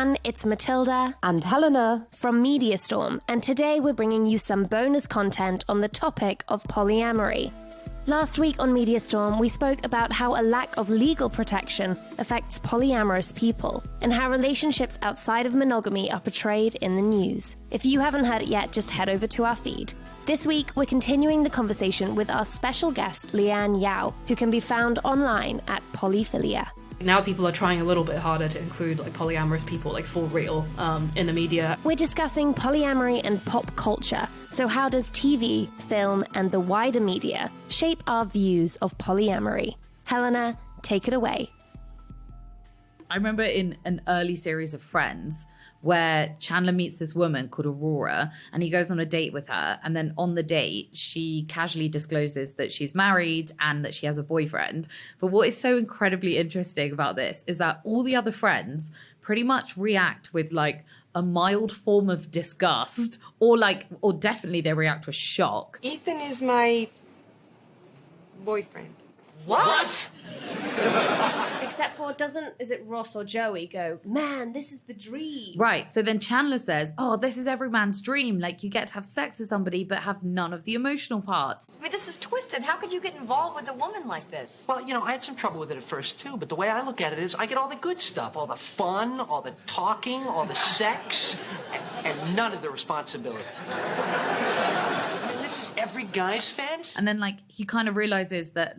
everyone, it's Matilda and Helena from MediaStorm, and today we're bringing you some bonus content on the topic of polyamory. Last week on MediaStorm, we spoke about how a lack of legal protection affects polyamorous people, and how relationships outside of monogamy are portrayed in the news. If you haven't heard it yet, just head over to our feed. This week, we're continuing the conversation with our special guest, Leanne Yau, who can be found online at Poly Philia. Now people are trying a little bit harder to include polyamorous people for real in the media. We're discussing polyamory and pop culture. So how does TV, film, and the wider media shape our views of polyamory? Helena, take it away. I remember in an early series of Friends where Chandler meets this woman called Aurora and he goes on a date with her. And then on the date, she casually discloses that she's married and that she has a boyfriend. But what is so incredibly interesting about this is that all the other friends pretty much react with a mild form of disgust or definitely they react with shock. Ethan is my boyfriend. What? Except for, is it Ross or Joey go, man, this is the dream. Right, so then Chandler says, oh, this is every man's dream. You get to have sex with somebody but have none of the emotional parts. I mean, this is twisted. How could you get involved with a woman like this? Well, I had some trouble with it at first, too. But the way I look at it is I get all the good stuff, all the fun, all the talking, all the sex, and none of the responsibility. And this is every guy's fantasy. And then, he kind of realizes that,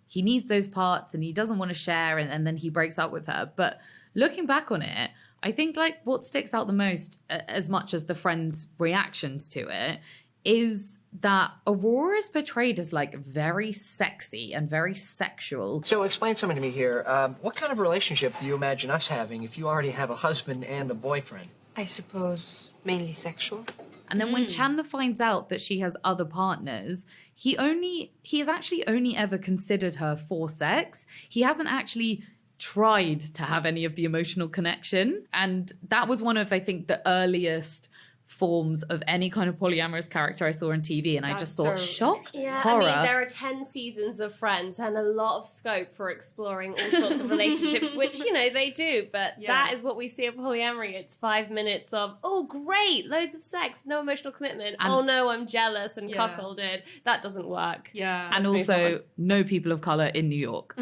he needs those parts and he doesn't want to share and then he breaks up with her. But looking back on it, I think what sticks out the most, as much as the friends' reactions to it, is that Aurora is portrayed as very sexy and very sexual. So explain something to me here. What kind of relationship do you imagine us having if you already have a husband and a boyfriend? I suppose mainly sexual. And then when Chandler finds out that she has other partners, he has actually only ever considered her for sex. He hasn't actually tried to have any of the emotional connection. And that was one of, I think, the earliest forms of any kind of polyamorous character I saw on TV, and I just thought, shock, horror. I mean, there are 10 seasons of Friends and a lot of scope for exploring all sorts of relationships, which, they do, but that is what we see of polyamory. It's 5 minutes of, oh, great, loads of sex, no emotional commitment, and, oh no, I'm jealous and cuckolded. That doesn't work. Yeah. And also, no people of color in New York.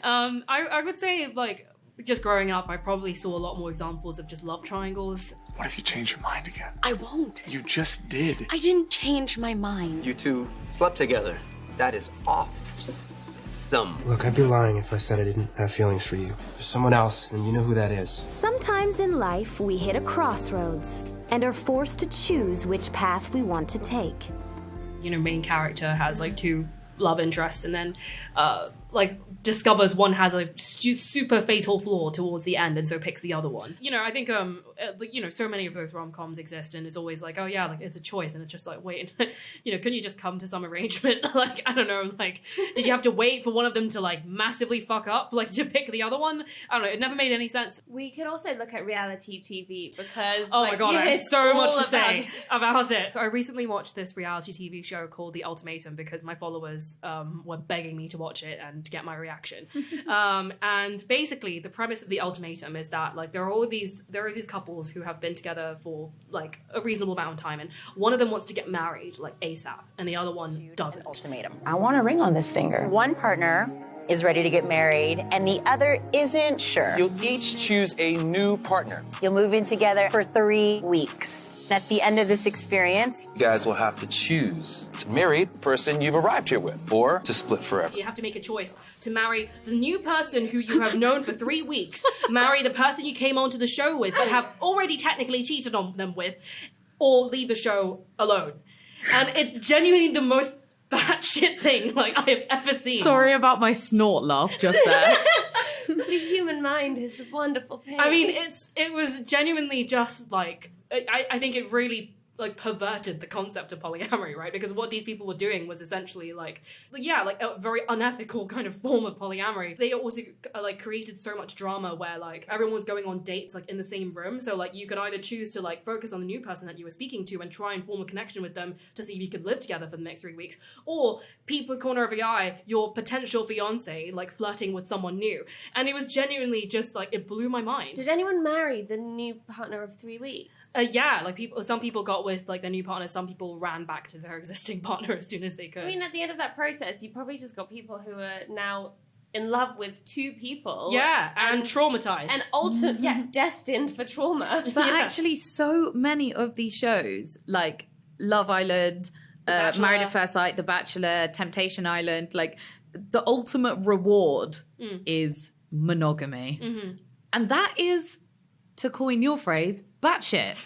I would say, just growing up, I probably saw a lot more examples of just love triangles. What if you change your mind again? I won't. You just did. I didn't change my mind. You two slept together. That is awesome. Look, I'd be lying if I said I didn't have feelings for you. There's someone else, and you know who that is. Sometimes in life, we hit a crossroads and are forced to choose which path we want to take. Main character has two love interests and then discovers one has a super fatal flaw towards the end and so picks the other one. I think so many of those rom-coms exist and it's always oh yeah, it's a choice, and it's just wait, can you just come to some arrangement? I don't know, did you have to wait for one of them to massively fuck up to pick the other one? I don't know, it never made any sense. We could also look at reality TV because oh my god, I have so much to say about it. So I recently watched this reality TV show called The Ultimatum because my followers were begging me to watch it and get my reaction. And basically the premise of The Ultimatum is that there are these couples who have been together for a reasonable amount of time, and one of them wants to get married ASAP and the other one doesn't. Ultimatum. I want a ring on this finger. One partner is ready to get married and the other isn't sure. You'll each choose a new partner. You'll move in together for 3 weeks. At the end of this experience, you guys will have to choose to marry the person you've arrived here with, or to split forever. You have to make a choice to marry the new person who you have known for 3 weeks, marry the person you came onto the show with but have already technically cheated on them with, or leave the show alone. And it's genuinely the most batshit thing I have ever seen. Sorry about my snort laugh just there. The human mind is a wonderful thing. I mean, it was genuinely just I think it really like perverted the concept of polyamory, right? Because what these people were doing was essentially like a very unethical kind of form of polyamory. They also like created so much drama where like everyone was going on dates like in the same room, so like you could either choose to like focus on the new person that you were speaking to and try and form a connection with them to see if you could live together for the next 3 weeks, or people corner of the eye your potential fiance like flirting with someone new. And it was genuinely just like, it blew my mind. Did anyone marry the new partner of 3 weeks? Yeah, like some people got with like their new partner, some people ran back to their existing partner as soon as they could. I mean, at the end of that process, you probably just got people who are now in love with 2 people. Yeah, and traumatized. And destined for trauma. But actually, so many of these shows, like Love Island, Married at First Sight, The Bachelor, Temptation Island, like the ultimate reward is monogamy. Mm-hmm. And that is, to coin your phrase, batshit.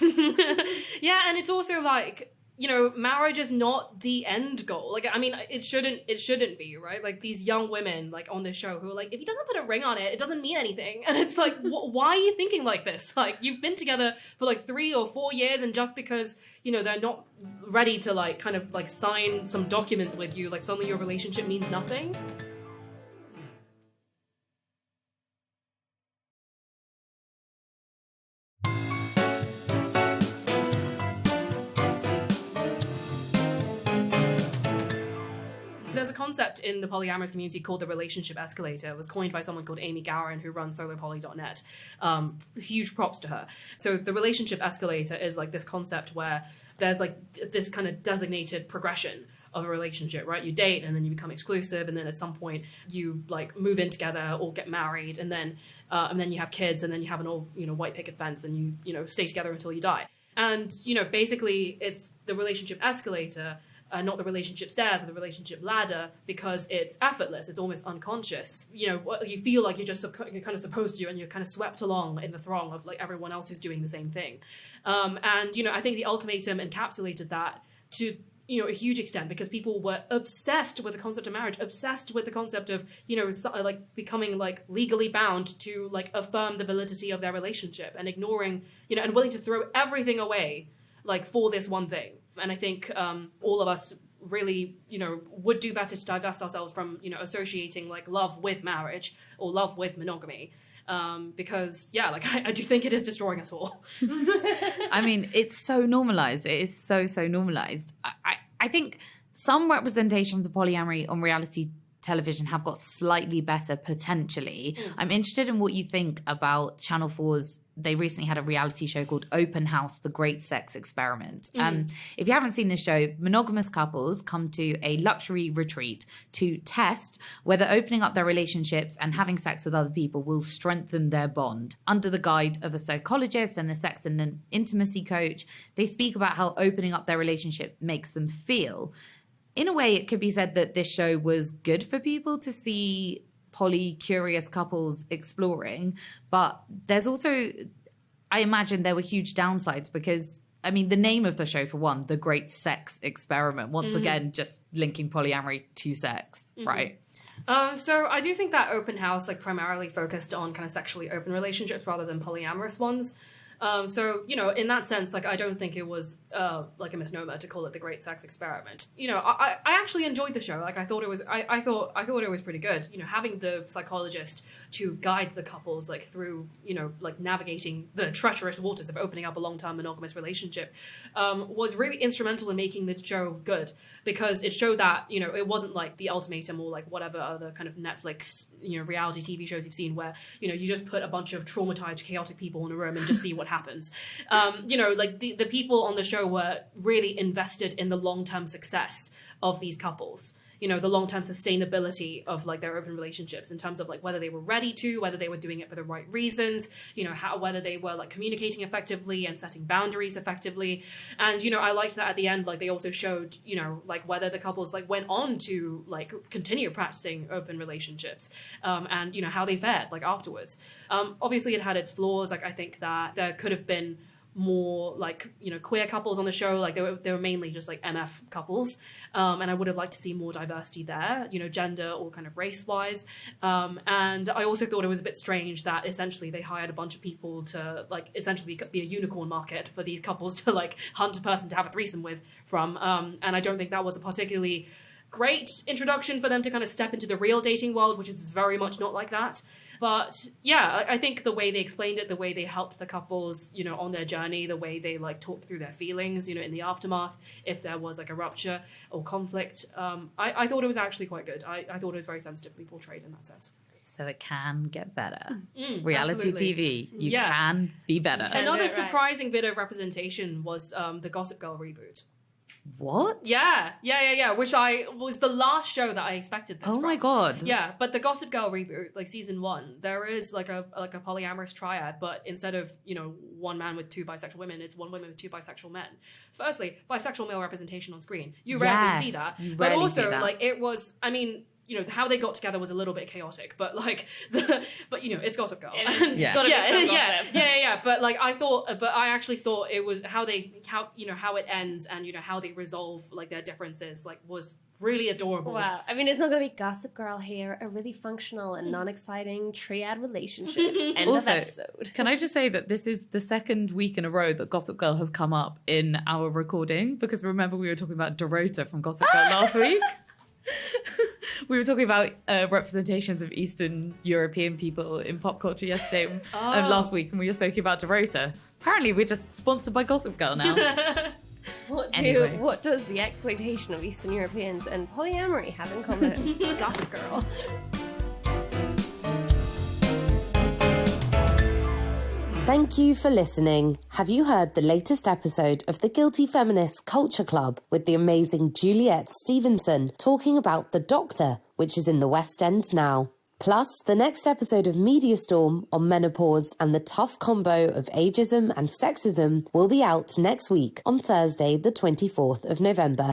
Yeah, and it's also like, you know, marriage is not the end goal. Like, I mean, it shouldn't be, right? Like these young women like on this show who are like, if he doesn't put a ring on it, it doesn't mean anything. And it's like, why are you thinking like this? Like, you've been together for like 3 or 4 years, and just because, you know, they're not ready to like kind of like sign some documents with you, like suddenly your relationship means nothing. There's a concept in the polyamorous community called the relationship escalator. It was coined by someone called Amy Gowan, who runs solopoly.net. Huge props to her. So the relationship escalator is like this concept where there's like this kind of designated progression of a relationship, right? You date and then you become exclusive, and then at some point you like move in together or get married, and then you have kids, and then you have an old, you know, white picket fence, and you know, stay together until you die. And, you know, basically it's the relationship escalator, not the relationship stairs or the relationship ladder, because it's effortless, it's almost unconscious. You know, you feel like you're kind of supposed to, and you're kind of swept along in the throng of like everyone else who's doing the same thing. And, you know, I think the Ultimatum encapsulated that to, you know, a huge extent, because people were obsessed with the concept of marriage, obsessed with the concept of, you know, like becoming like legally bound to like affirm the validity of their relationship, and ignoring, you know, and willing to throw everything away like for this one thing. And I think all of us really, you know, would do better to divest ourselves from, you know, associating like love with marriage or love with monogamy. Because, yeah, like I do think it is destroying us all. I mean, it's so normalized. It is so normalized. I think some representations of polyamory on reality television have got slightly better potentially. I'm interested in what you think about Channel 4's, they recently had a reality show called Open House, The Great Sex Experiment. If you haven't seen this show, monogamous couples come to a luxury retreat to test whether opening up their relationships and having sex with other people will strengthen their bond. Under the guide of a psychologist and a sex and an intimacy coach, they speak about how opening up their relationship makes them feel. In a way, it could be said that this show was good for people to see poly-curious couples exploring, but there's also, I imagine there were huge downsides, because, I mean, the name of the show, for one, The Great Sex Experiment, once again, just linking polyamory to sex, right? So I do think that Open House like primarily focused on kind of sexually open relationships rather than polyamorous ones. So, you know, in that sense, like, I don't think it was, like a misnomer to call it The Great Sex Experiment. You know, I actually enjoyed the show. Like, I thought it was pretty good. You know, having the psychologist to guide the couples, like, through, you know, like, navigating the treacherous waters of opening up a long-term monogamous relationship, was really instrumental in making the show good, because it showed that, you know, it wasn't like The Ultimatum or, like, whatever other kind of Netflix, you know, reality TV shows you've seen where, you know, you just put a bunch of traumatized, chaotic people in a room and just see what happens. You know, like the people on the show were really invested in the long-term success of these couples, you know, the long-term sustainability of like their open relationships, in terms of like whether they were ready to, whether they were doing it for the right reasons, you know, whether they were like communicating effectively and setting boundaries effectively. And, you know, I liked that at the end, like they also showed, you know, like whether the couples like went on to like continue practicing open relationships, and, you know, how they fared like afterwards. Obviously it had its flaws. Like, I think that there could have been more like, you know, queer couples on the show. Like they were mainly just like MF couples. And I would have liked to see more diversity there, you know, gender or kind of race wise. And I also thought it was a bit strange that essentially they hired a bunch of people to like essentially be a unicorn market for these couples to like hunt a person to have a threesome with from. And I don't think that was a particularly great introduction for them to kind of step into the real dating world, which is very much not like that. But yeah, I think the way they explained it, the way they helped the couples, you know, on their journey, the way they like talked through their feelings, you know, in the aftermath, if there was like a rupture or conflict, I thought it was actually quite good. I thought it was very sensitively portrayed in that sense. So it can get better. Reality absolutely. TV, you can be better. Another surprising bit of representation was the Gossip Girl reboot. What? Yeah. Which was the last show that I expected this from. My God. Yeah, but the Gossip Girl reboot, like season 1, there is like a polyamorous triad, but instead of, you know, one man with 2 bisexual women, it's one woman with 2 bisexual men. So firstly, bisexual male representation on screen. You rarely see that. But also, like, it was, I mean, you know, how they got together was a little bit chaotic, but like, but you know, it's Gossip Girl. But like, I actually thought it was how it ends and, you know, how they resolve like their differences, like was really adorable. Wow. I mean, it's not going to be Gossip Girl here, a really functional and non-exciting triad relationship. End of episode. Can I just say that this is the second week in a row that Gossip Girl has come up in our recording, because remember we were talking about Dorota from Gossip Girl last week? We were talking about representations of Eastern European people in pop culture yesterday, last week, and we were speaking about Dorota. Apparently, we're just sponsored by Gossip Girl now. What does the exploitation of Eastern Europeans and polyamory have in common? Gossip Girl. Thank you for listening. Have you heard the latest episode of the Guilty Feminist Culture Club with the amazing Juliet Stevenson talking about The Doctor, which is in the West End now? Plus, the next episode of Media Storm on menopause and the tough combo of ageism and sexism will be out next week on Thursday, the 24th of November.